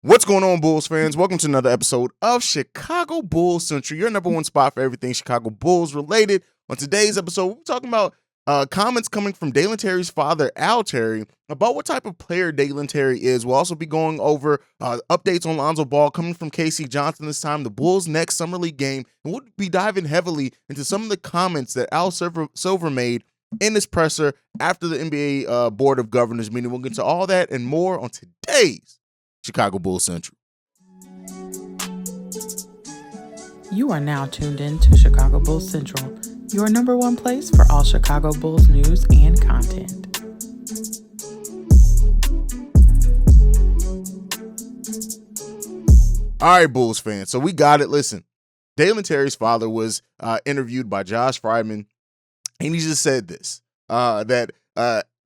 What's going on, Bulls fans? Welcome to another episode of Chicago Bulls Central, your number one spot for everything Chicago Bulls related. On today's episode, we're talking about comments coming from Dalen Terry's father, Al Terry, about what type of player Dalen Terry is. We'll also be going over updates on Lonzo Ball coming from K.C. Johnson this time, the Bulls' next Summer League game, and we'll be diving heavily into some of the comments that Al Silver made in this presser after the NBA Board of Governors meeting. We'll get to all that and more on today's Chicago Bulls Central. You are now tuned in to Chicago Bulls Central, your number one place for all Chicago Bulls news and content. All right, Bulls fans. So we got it. Listen, Dalen Terry's father was interviewed by Josh Friedman, and he just said this, that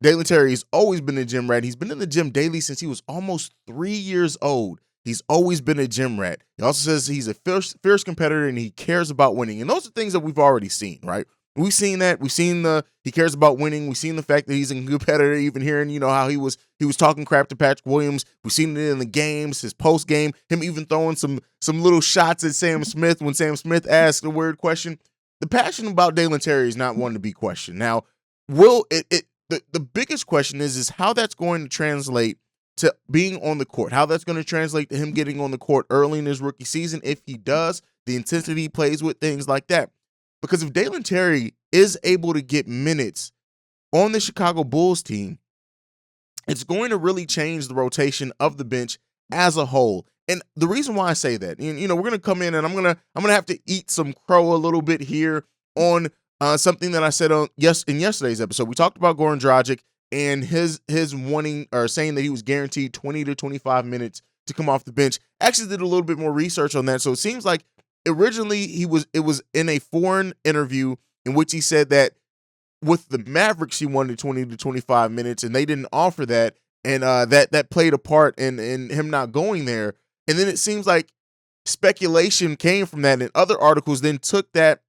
Dalen Terry's always been a gym rat. He's been in the gym daily since he was almost 3 years old. He's always been a gym rat. He also says he's a fierce competitor and he cares about winning. And those are things that we've already seen, right? We've seen that. We've seen he cares about winning. We've seen the fact that he's a competitor, even hearing, how he was talking crap to Patrick Williams. We've seen it in the games, his post game, him even throwing some little shots at Sam Smith when Sam Smith asked a weird question. The passion about Dalen Terry is not one to be questioned. Now, the biggest question is how that's going to translate to being on the court, how that's going to translate to him getting on the court early in his rookie season. If he does, the intensity he plays with, things like that. Because if Dalen Terry is able to get minutes on the Chicago Bulls team, it's going to really change the rotation of the bench as a whole. And the reason why I say that, we're going to come in and I'm going to have to eat some crow a little bit here on something that I said in yesterday's episode. We talked about Goran Dragic and his wanting or saying that he was guaranteed 20 to 25 minutes to come off the bench. Actually did a little bit more research on that. So it seems like originally it was in a foreign interview in which he said that with the Mavericks he wanted 20 to 25 minutes and they didn't offer that, and that played a part in him not going there. And then it seems like speculation came from that, and other articles then took that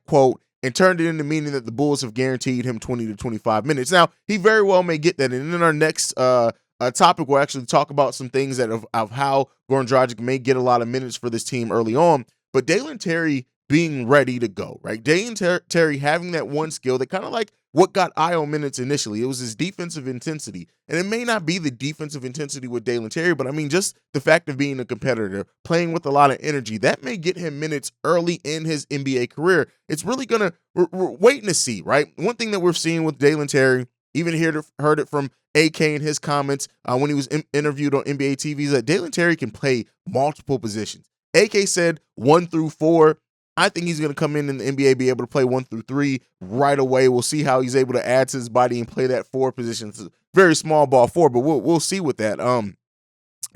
quote and turned it into meaning that the Bulls have guaranteed him 20 to 25 minutes. Now, he very well may get that. And in our next topic, we'll actually talk about some things of how Goran Dragic may get a lot of minutes for this team early on. But Dalen Terry being ready to go, right? Dalen Terry having that one skill that kind of like what got Io minutes initially. It was his defensive intensity. And it may not be the defensive intensity with Dalen Terry, but I mean, just the fact of being a competitor, playing with a lot of energy, that may get him minutes early in his NBA career. It's really we're waiting to see, right? One thing that we're seeing with Dalen Terry, even heard it from AK in his comments when he was interviewed on NBA TV, is that Dalen Terry can play multiple positions. AK said 1 through 4. I think he's going to come in the NBA, be able to play 1 through 3 right away. We'll see how he's able to add to his body and play that 4 position. It's a very small ball 4, but we'll see with that.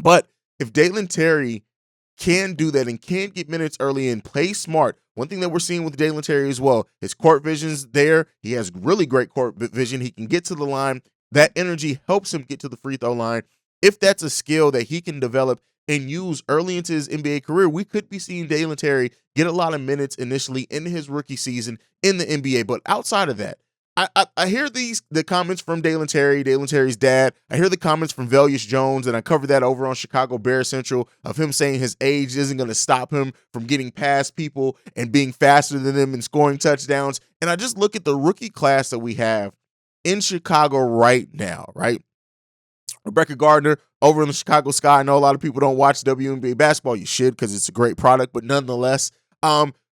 But if Dalen Terry can do that and can get minutes early and play smart, one thing that we're seeing with Dalen Terry as well, his court vision's there. He has really great court vision. He can get to the line. That energy helps him get to the free throw line. If that's a skill that he can develop and use early into his NBA career, we could be seeing Dalen Terry get a lot of minutes initially in his rookie season in the NBA. But outside of that, I hear the comments from Dalen Terry, Dalen Terry's dad. I hear the comments from Velius Jones, and I covered that over on Chicago Bears Central, of him saying his age isn't going to stop him from getting past people and being faster than them and scoring touchdowns. And I just look at the rookie class that we have in Chicago right now, right? Rebecca Gardner over in the Chicago Sky. I know a lot of people don't watch WNBA basketball. You should, because it's a great product. But nonetheless,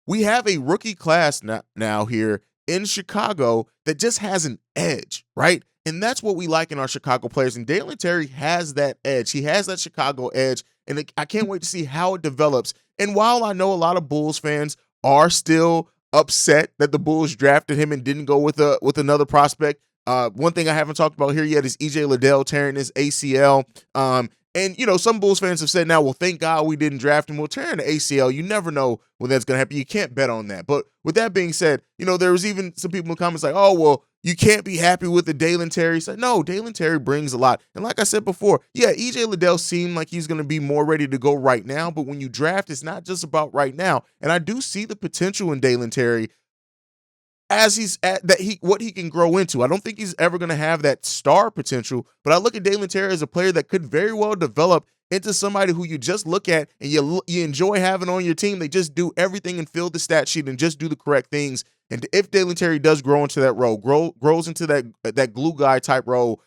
we have a rookie class now here in Chicago that just has an edge, right? And that's what we like in our Chicago players. And Dalen Terry has that edge. He has that Chicago edge. And I can't wait to see how it develops. And while I know a lot of Bulls fans are still upset that the Bulls drafted him and didn't go with another prospect, one thing I haven't talked about here yet is EJ Liddell tearing his ACL. And, some Bulls fans have said now, well, thank God we didn't draft him. We'll tear the ACL. You never know when that's going to happen. You can't bet on that. But with that being said, there was even some people in the comments like, oh, well, you can't be happy with the Dalen Terry. So, no, Dalen Terry brings a lot. And like I said before, yeah, EJ Liddell seemed like he's going to be more ready to go right now. But when you draft, it's not just about right now. And I do see the potential in Dalen Terry as he's at what he can grow into. I don't think he's ever going to have that star potential, but I look at Dalen Terry as a player that could very well develop into somebody who you just look at and you enjoy having on your team. They just do everything and fill the stat sheet and just do the correct things. And if Dalen Terry does grow into that role, grows into that glue guy type role,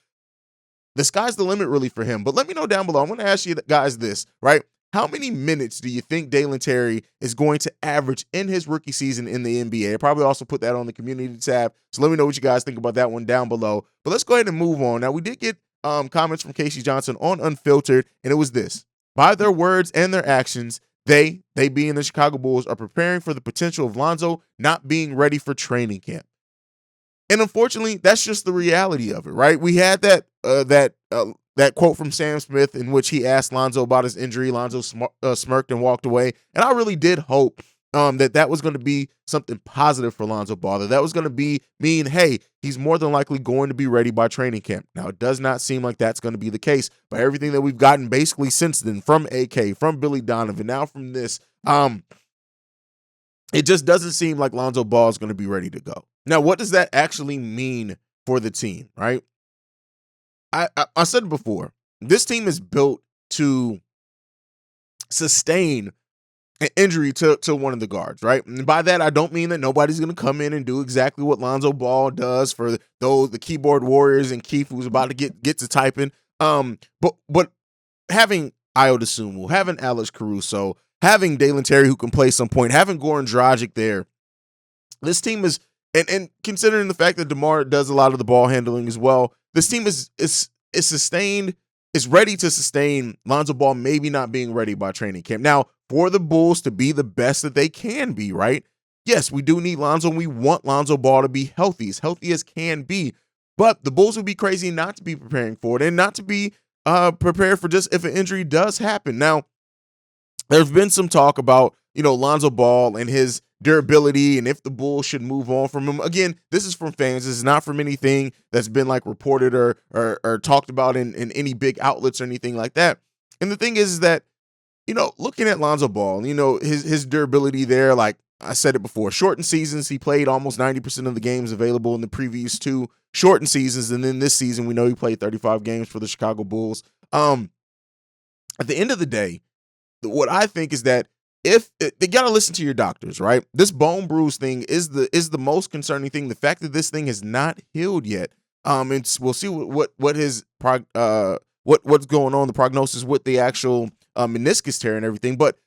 the sky's the limit really for him. But let me know down below. I'm going to ask you guys this, right? How many minutes do you think Dalen Terry is going to average in his rookie season in the NBA? I'll probably also put that on the community tab. So let me know what you guys think about that one down below. But let's go ahead and move on. Now, we did get comments from Casey Johnson on Unfiltered, and it was this. By their words and their actions, they being the Chicago Bulls, are preparing for the potential of Lonzo not being ready for training camp. And unfortunately, that's just the reality of it, right? We had that quote from Sam Smith in which he asked Lonzo about his injury. Lonzo smirked and walked away. And I really did hope that was going to be something positive for Lonzo Ball. That was going to mean, hey, he's more than likely going to be ready by training camp. Now, it does not seem like that's going to be the case by everything that we've gotten basically since then, from AK, from Billy Donovan, now from this. It just doesn't seem like Lonzo Ball is going to be ready to go. Now, what does that actually mean for the team, right? I said it before, this team is built to sustain an injury to one of the guards, right? And by that, I don't mean that nobody's going to come in and do exactly what Lonzo Ball does for the keyboard warriors and Keith, who's about to get to typing. But having Ayo Dosunmu, having Alex Caruso, having Dalen Terry who can play some point, having Goran Dragic there, this team is, and considering the fact that DeMar does a lot of the ball handling as well, this team is ready to sustain Lonzo Ball maybe not being ready by training camp. Now, for the Bulls to be the best that they can be, right? Yes, we do need Lonzo, and we want Lonzo Ball to be healthy as can be. But the Bulls would be crazy not to be preparing for it and not to be prepared for just if an injury does happen. Now, there's been some talk about, Lonzo Ball and his durability and if the Bulls should move on from him. Again, this is from fans. This is not from anything that's been like reported or talked about in any big outlets or anything like that. And the thing is that, looking at Lonzo Ball, his durability there, like I said it before, shortened seasons, he played almost 90% of the games available in the previous two shortened seasons. And then this season, we know he played 35 games for the Chicago Bulls. At the end of the day, what I think is that if they got to listen to your doctors, right? This bone bruise thing is the most concerning thing. The fact that this thing has not healed yet. And we'll see what his what's going on, the prognosis with the actual meniscus tear and everything. But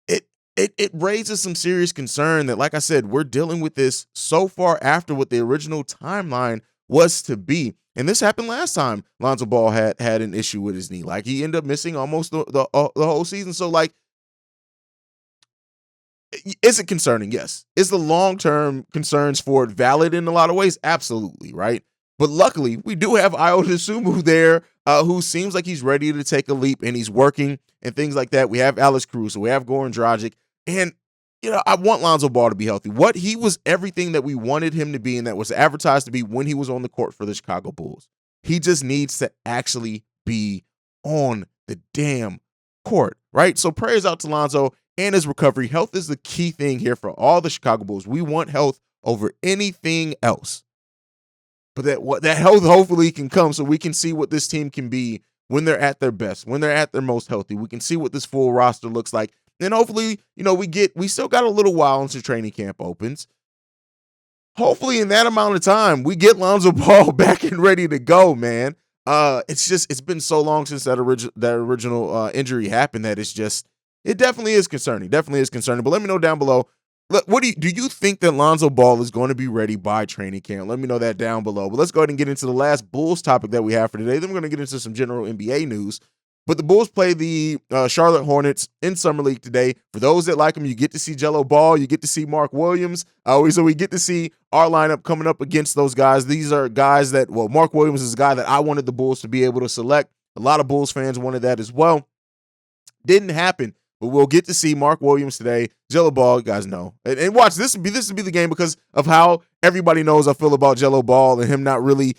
it raises some serious concern that, like I said, we're dealing with this so far after what the original timeline was to be. And this happened last time Lonzo Ball had an issue with his knee. Like, he ended up missing almost the whole season. So, like, is it concerning? Yes. Is the long-term concerns for it valid in a lot of ways? Absolutely, right? But luckily, we do have Ayo Dosunmu there, who seems like he's ready to take a leap and he's working and things like that. We have Alex Caruso, we have Goran Dragic, and I want Lonzo Ball to be healthy. He was everything that we wanted him to be and that was advertised to be when he was on the court for the Chicago Bulls. He just needs to actually be on the damn court, right? So prayers out to Lonzo and his recovery. Health is the key thing here for all the Chicago Bulls. We want health over anything else. But that health hopefully can come so we can see what this team can be when they're at their best, when they're at their most healthy. We can see what this full roster looks like. And hopefully, we still got a little while until training camp opens. Hopefully in that amount of time, we get Lonzo Ball back and ready to go, man. It's been so long since that original injury happened that it definitely is concerning. Definitely is concerning. But let me know down below. What do you think that Lonzo Ball is going to be ready by training camp? Let me know that down below. But let's go ahead and get into the last Bulls topic that we have for today. Then we're going to get into some general NBA news. But the Bulls play the Charlotte Hornets in Summer League today. For those that like them, you get to see Jello Ball. You get to see Mark Williams. So we get to see our lineup coming up against those guys. These are guys that, Mark Williams is a guy that I wanted the Bulls to be able to select. A lot of Bulls fans wanted that as well. Didn't happen. But we'll get to see Mark Williams today. Jello Ball, you guys know. And watch, this would be the game because of how everybody knows I feel about Jello Ball and him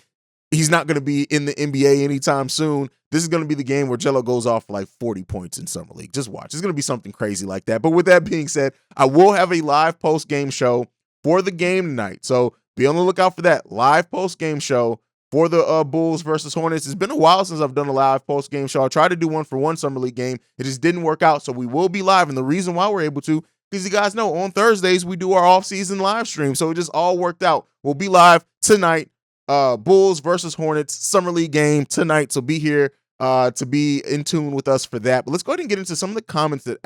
he's not going to be in the NBA anytime soon. This is going to be the game where Jello goes off for like 40 points in Summer League. Just watch. It's going to be something crazy like that. But with that being said, I will have a live post-game show for the game tonight. So be on the lookout for that live post-game show for the Bulls versus Hornets. It's been a while since I've done a live post-game show. I tried to do one for one Summer League game. It just didn't work out, so we will be live. And the reason why we're able to, because you guys know, on Thursdays, we do our off-season live stream, so it just all worked out. We'll be live tonight. Bulls versus Hornets Summer League game tonight, so be here to be in tune with us for that. But let's go ahead and get into some of the comments that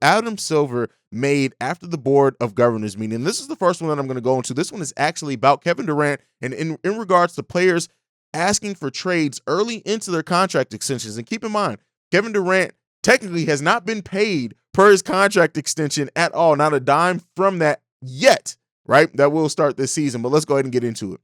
Adam Silver made after the Board of Governors meeting. And this is the first one that I'm going to go into. This one is actually about Kevin Durant and in regards to players asking for trades early into their contract extensions. And keep in mind, Kevin Durant technically has not been paid per his contract extension at all, not a dime from that yet, right? That will start this season, but let's go ahead and get into it.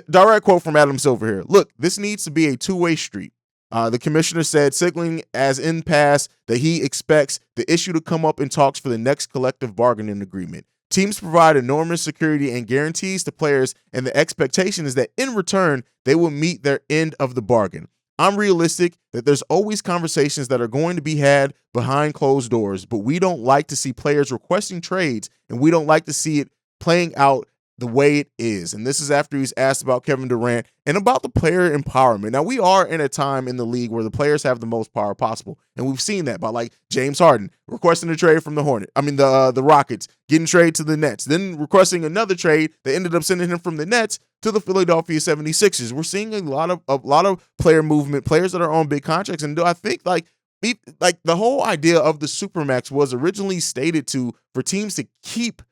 Direct quote from Adam Silver here. Look, this needs to be a two-way street. The commissioner said, signaling as in past that he expects the issue to come up in talks for the next collective bargaining agreement. Teams provide enormous security and guarantees to players, and the expectation is that in return, they will meet their end of the bargain. I'm realistic that there's always conversations that are going to be had behind closed doors, but we don't like to see players requesting trades, and we don't like to see it playing out the way it is. And this is after he's asked about Kevin Durant and about the player empowerment. Now, we are in a time in the league where the players have the most power possible, and we've seen that by like James Harden requesting a trade from the Rockets, getting trade to the Nets, then requesting another trade that ended up sending him from the Nets to the Philadelphia 76ers. We're seeing a lot of player movement, players that are on big contracts, and I think like the whole idea of the Supermax was originally stated for teams to keep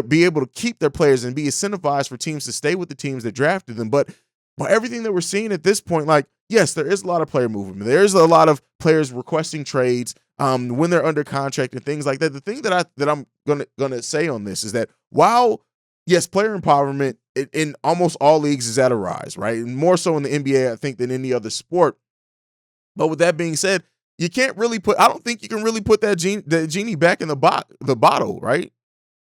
be able to keep their players and be incentivized for teams to stay with the teams that drafted them. But by everything that we're seeing at this point, like, yes, there is a lot of player movement. There's a lot of players requesting trades when they're under contract and things like that. The thing that I'm gonna say on this is that while, yes, player empowerment in almost all leagues is at a rise, right? And more so in the NBA, I think, than any other sport. But with that being said, I don't think you can really put that genie back in the bottle, right?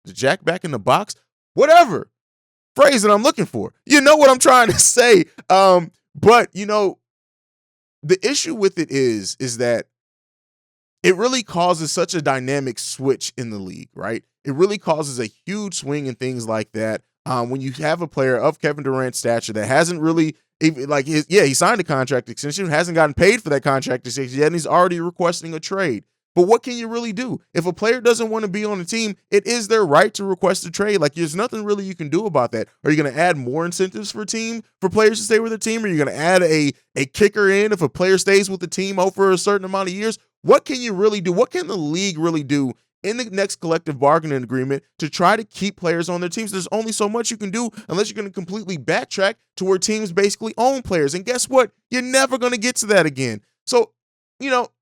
The Jack back in the box, whatever phrase that I'm looking for. You know what I'm trying to say. But the issue with it is that it really causes such a dynamic switch in the league, right? It really causes a huge swing in things like that. When you have a player of Kevin Durant's stature that hasn't really he signed a contract extension, hasn't gotten paid for that contract extension yet, and he's already requesting a trade. But what can you really do? If a player doesn't want to be on the team, it is their right to request a trade. Like, there's nothing really you can do about that. Are you going to add more incentives for players to stay with their team? Are you going to add a kicker in if a player stays with the team over a certain amount of years? What can you really do? What can the league really do in the next collective bargaining agreement to try to keep players on their teams? There's only so much you can do unless you're going to completely backtrack to where teams basically own players. And guess what? You're never going to get to that again. So,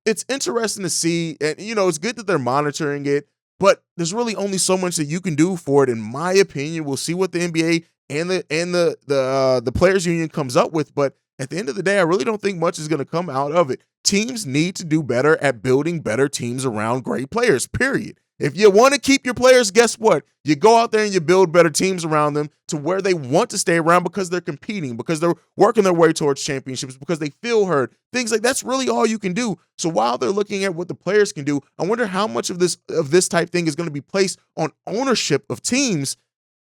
it's interesting to see, and, it's good that they're monitoring it, but there's really only so much that you can do for it, in my opinion. We'll see what the NBA and the Players Union comes up with, but at the end of the day, I really don't think much is going to come out of it. Teams need to do better at building better teams around great players, period. If you want to keep your players, guess what? You go out there and you build better teams around them to where they want to stay around because they're competing, because they're working their way towards championships, because they feel heard. Things like that's really all you can do. So while they're looking at what the players can do, I wonder how much of this type thing is going to be placed on ownership of teams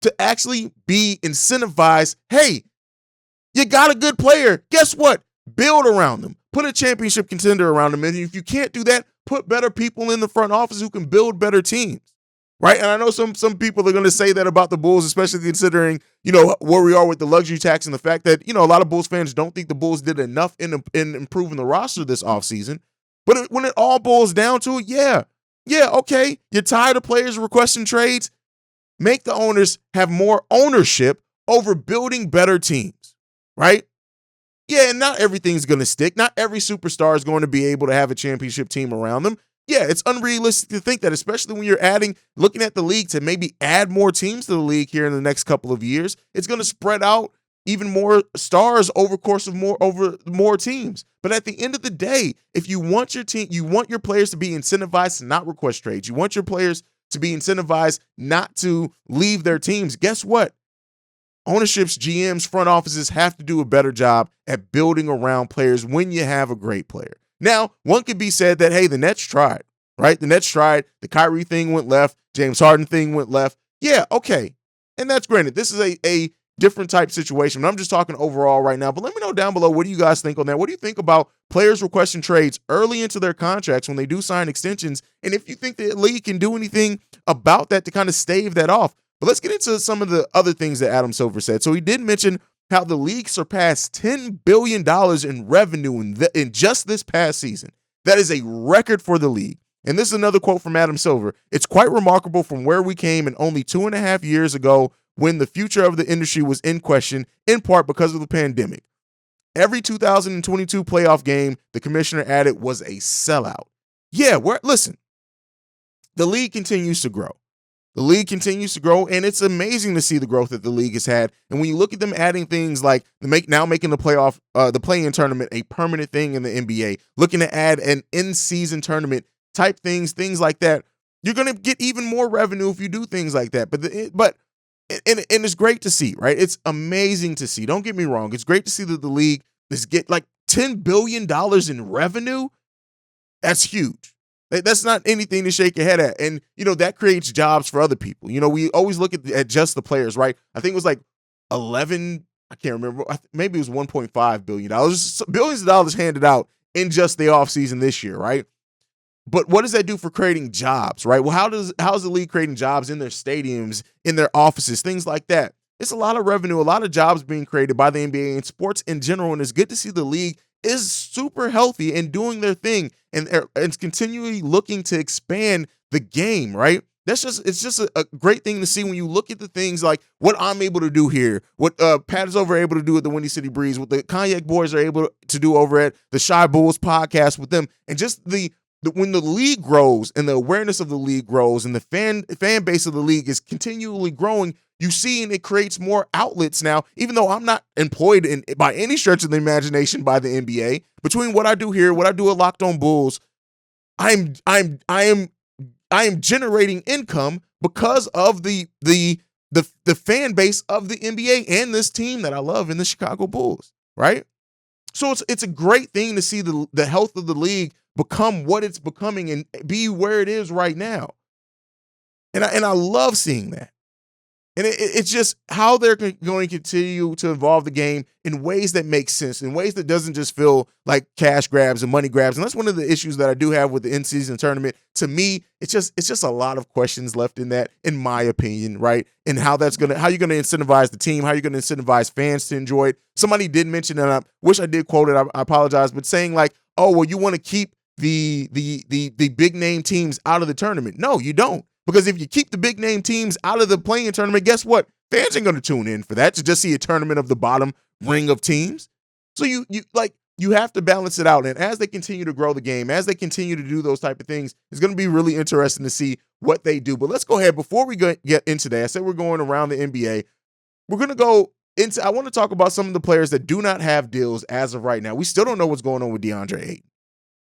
to actually be incentivized. Hey, you got a good player. Guess what? Build around them. Put a championship contender around them. And if you can't do that, put better people in the front office who can build better teams, right? And I know some people are going to say that about the Bulls, especially considering, where we are with the luxury tax and the fact that, a lot of Bulls fans don't think the Bulls did enough in improving the roster this offseason. But when it all boils down to it, yeah, okay, you're tired of players requesting trades. Make the owners have more ownership over building better teams, right? Yeah, and not everything's going to stick. Not every superstar is going to be able to have a championship team around them. Yeah, it's unrealistic to think that, especially when you're looking at the league to maybe add more teams to the league here in the next couple of years. It's going to spread out even more stars over more teams. But at the end of the day, if you want your team, you want your players to be incentivized to not request trades. You want your players to be incentivized not to leave their teams. Guess what? Ownerships, GMs, front offices have to do a better job at building around players when you have a great player. Now, one could be said that, hey, the Nets tried, right? The Nets tried. The Kyrie thing went left. James Harden thing went left. Yeah, okay. And that's granted. This is a different type situation. I'm just talking overall right now. But let me know down below, what do you guys think on that? What do you think about players requesting trades early into their contracts when they do sign extensions? And if you think the league can do anything about that to kind of stave that off. But let's get into some of the other things that Adam Silver said. So he did mention how the league surpassed $10 billion in revenue in just this past season. That is a record for the league. And this is another quote from Adam Silver. It's quite remarkable from where we came in only 2.5 years ago, when the future of the industry was in question, in part because of the pandemic. Every 2022 playoff game the commissioner added was a sellout. Yeah, listen, the league continues to grow. The league continues to grow, and it's amazing to see the growth that the league has had. And when you look at them adding things like now making the play-in tournament a permanent thing in the NBA, looking to add an in-season tournament type things like that, you're going to get even more revenue if you do things like that. And it's great to see, right? It's amazing to see. Don't get me wrong. It's great to see that the league is get like $10 billion in revenue. That's huge. That's not anything to shake your head at. And, that creates jobs for other people. We always look at just the players, right? I think it was like 11, I can't remember. Maybe it was $1.5 billion. Billions of dollars handed out in just the offseason this year, right? But what does that do for creating jobs, right? Well, how's the league creating jobs in their stadiums, in their offices, things like that? It's a lot of revenue, a lot of jobs being created by the NBA and sports in general, and it's good to see the league is super healthy and doing their thing, and it's continually looking to expand the game, right? It's just a great thing to see when you look at the things like what I'm able to do here, what Pat is able to do at the Windy City Breeze, what the Cognac Boys are able to do over at the Shy Bulls podcast with them, and just when the league grows and the awareness of the league grows and the fan base of the league is continually growing, you see, and it creates more outlets now. Even though I'm not employed by any stretch of the imagination by the NBA, between what I do here, what I do at Locked On Bulls, I am generating income because of the fan base of the NBA and this team that I love in the Chicago Bulls, right? So it's a great thing to see the health of the league become what it's becoming and be where it is right now. And I love seeing that. And it's just how they're going to continue to evolve the game in ways that make sense, in ways that doesn't just feel like cash grabs and money grabs. And that's one of the issues that I do have with the in-season tournament. To me, it's just a lot of questions left in that, in my opinion, right? And how you're going to incentivize the team, how you're going to incentivize fans to enjoy it. Somebody did mention, and I wish I did quote it, I apologize, but saying like, oh, well, you want to keep the big name teams out of the tournament. No, you don't. Because if you keep the big name teams out of the play-in tournament, guess what? Fans ain't going to tune in for that to just see a tournament of the bottom ring of teams. So you have to balance it out. And as they continue to grow the game, as they continue to do those type of things, it's going to be really interesting to see what they do. But let's go ahead. Before we get into that, I said we're going around the NBA. We're going to go into, I want to talk about some of the players that do not have deals as of right now. We still don't know what's going on with Deandre Ayton.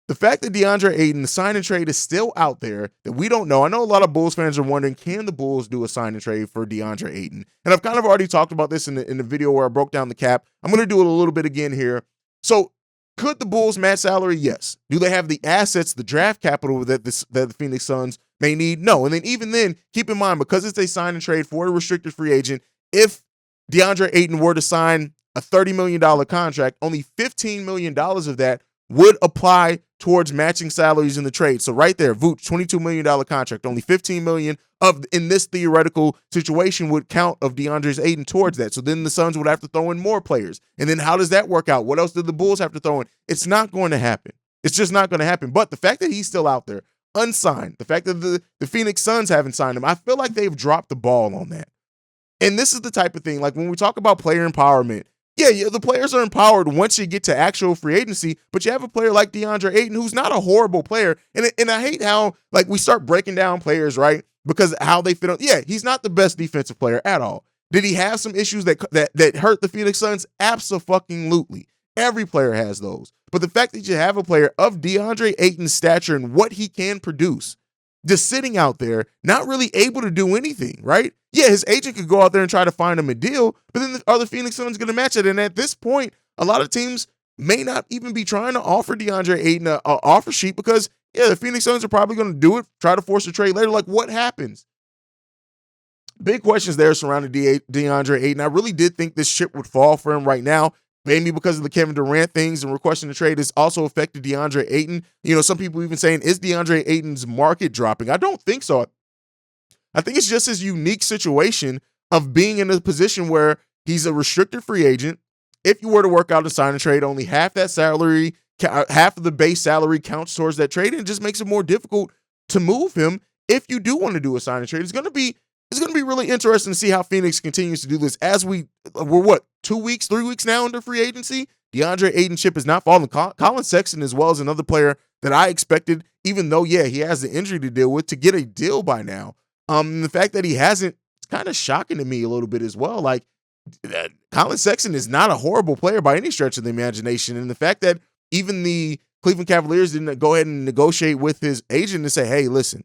The fact that Deandre Ayton, the sign and trade, is still out there that we don't know. I know a lot of Bulls fans are wondering, can the Bulls do a sign and trade for Deandre Ayton? And I've kind of already talked about this in the video where I broke down the cap. I'm going to do it a little bit again here. So could the Bulls match salary? Yes. Do they have the assets, the draft capital that the Phoenix Suns may need? No. And then even then, keep in mind, because it's a sign and trade for a restricted free agent, if DeAndre Ayton were to sign a $30 million contract, only $15 million of that would apply towards matching salaries in the trade. So right there, Vooch, $22 million contract, only $15 million in this theoretical situation would count of DeAndre Ayton towards that. So then the Suns would have to throw in more players. And then how does that work out? What else did the Bulls have to throw in? It's not going to happen. It's just not going to happen. But the fact that he's still out there, unsigned, the fact that the Phoenix Suns haven't signed him, I feel like they've dropped the ball on that. And this is the type of thing, like when we talk about player empowerment, yeah, the players are empowered once you get to actual free agency, but you have a player like DeAndre Ayton who's not a horrible player. And I hate how like we start breaking down players, right? Because how they fit on. Yeah, he's not the best defensive player at all. Did he have some issues that hurt the Phoenix Suns? Absolutely. Every player has those. But the fact that you have a player of DeAndre Ayton's stature and what he can produce, just sitting out there, not really able to do anything, right? Yeah, his agent could go out there and try to find him a deal, but then are the Phoenix Suns going to match it? And at this point, a lot of teams may not even be trying to offer DeAndre Ayton an offer sheet because, yeah, the Phoenix Suns are probably going to do it, try to force a trade later. Like, what happens? big questions there surrounding DeAndre Ayton. I really did think this ship would fall for him right now, maybe because of the Kevin Durant things and requesting the trade has also affected DeAndre Ayton. Some people even saying, is DeAndre Ayton's market dropping? I don't think so. I think it's just his unique situation of being in a position where he's a restricted free agent. If you were to work out a sign and trade, only half that salary, half of the base salary counts towards that trade, and it just makes it more difficult to move him if you do want to do a sign and trade. It's going to be really interesting to see how Phoenix continues to do this as we're 3 weeks now into free agency. DeAndre Ayton ship is not falling. Colin Sexton as well as another player that I expected, even though, he has the injury to deal with, to get a deal by now. The fact that he hasn't, it's kind of shocking to me a little bit as well. Like, Colin Sexton is not a horrible player by any stretch of the imagination. And the fact that even the Cleveland Cavaliers didn't go ahead and negotiate with his agent and say, hey, listen,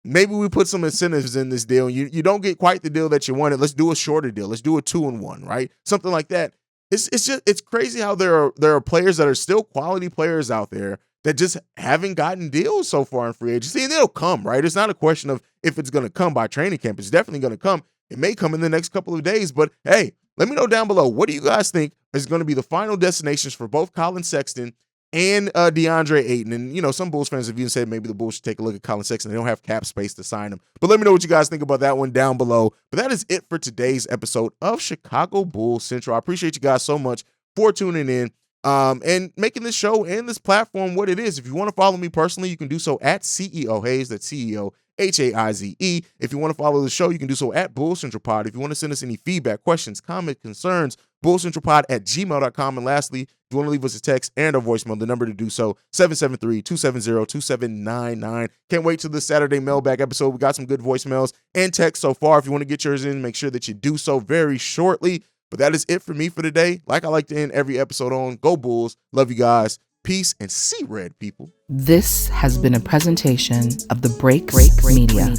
maybe we put some incentives in this deal. You don't get quite the deal that you wanted. Let's do a shorter deal. Let's do a 2-1, right? Something like that. It's crazy how there are players that are still quality players out there that just haven't gotten deals so far in free agency, and they'll come, right? It's not a question of if it's going to come by training camp. It's definitely going to come. It may come in the next couple of days, but hey, let me know down below. What do you guys think is going to be the final destinations for both Colin Sexton and DeAndre Ayton? And, some Bulls fans have even said maybe the Bulls should take a look at Colin Sexton. They don't have cap space to sign him. But let me know what you guys think about that one down below. But that is it for today's episode of Chicago Bulls Central. I appreciate you guys so much for tuning in and making this show and this platform what it is. If you want to follow me personally, you can do so at CEO Haize. That's CEO Haize. If you want to follow the show, you can do so at Bull Central Pod. If you want to send us any feedback, questions, comments, concerns, bullcentralpod@gmail.com. And lastly, if you want to leave us a text and a voicemail, the number to do so, 773-270-2799. Can't wait till this Saturday mailbag episode. We got some good voicemails and texts so far. If you want to get yours in, make sure that you do so very shortly. But that is it for me for today. Like I like to end every episode on, go Bulls. Love you guys. Peace and see red, people. This has been a presentation of the Break Media.